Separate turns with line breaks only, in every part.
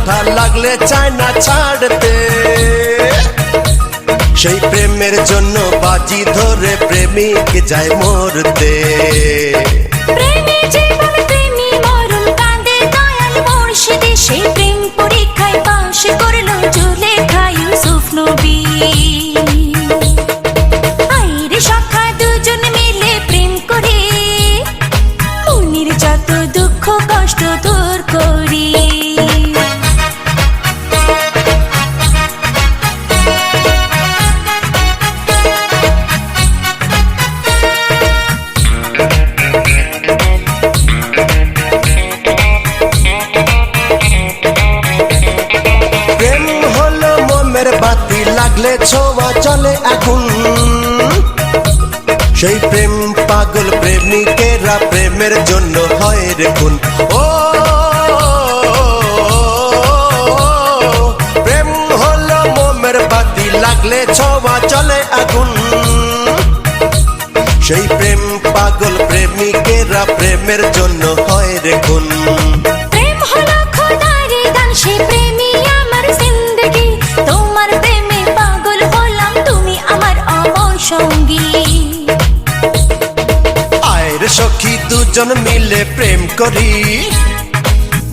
ব্যথা লাগলে চায় না ছাড়তে। সেই প্রেমের জন্য বাজি ধরে প্রেমিক যায় মরতে।
প্রেমে জীবন প্রেমী মরণ কাঁদে দয়াল মুর্শিদে, সেই প্রেম পরীক্ষায় পাশ করলো জুলেখা ইউসুফ নবী। আইরে সখা দুজন মিলে প্রেম করে মনের যত দুঃখ কষ্ট দূর করি।
বাতি লাগলে ছোঁয়া চলে আগুন। সেই প্রেম পাগল প্রেমিকেরা প্রেমের জন্য হয় রে খুন। ও প্রেম হলো মোমের বাতি লাগলে ছোঁয়া চলে আগুন। সেই প্রেম পাগল প্রেমিকেরা প্রেমের জন্য হয় রে খুন।
প্রেম হলো খোদার দান, সেই প্রেমী আমার জিন্দেগি। তোমার প্রেমে পাগল হলাম, তুমি আমার অমর সঙ্গী।
আয়ের সখী দুজন মিলে প্রেম করি,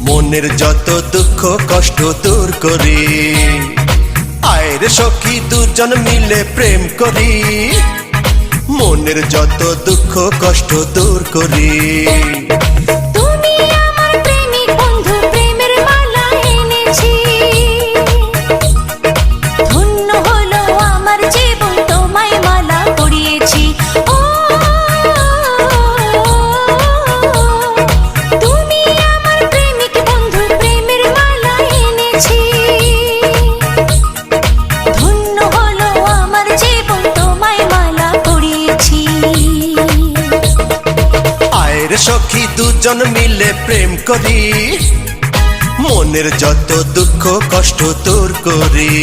মনের যত দুঃখ কষ্ট দূর করি। আয়ের সখী দুজন মিলে প্রেম করি, মনের যত দুঃখ কষ্ট দূর করি।
তুমি আমার প্রেমিক বন্ধু, প্রেমের মালা এনেছি। ধন্য হলো আমার জীবন, তোমায় মালা পরিয়েছি। ও তুমি আমার প্রেমিক বন্ধু, প্রেমের মালা এনেছি। ধন্য হলো আমার জীবন, তোমায় মালা পরিয়েছি।
আয়ের সখী দুজন মিলে প্রেম করি, মনের যত দুঃখ কষ্ট দূর করি।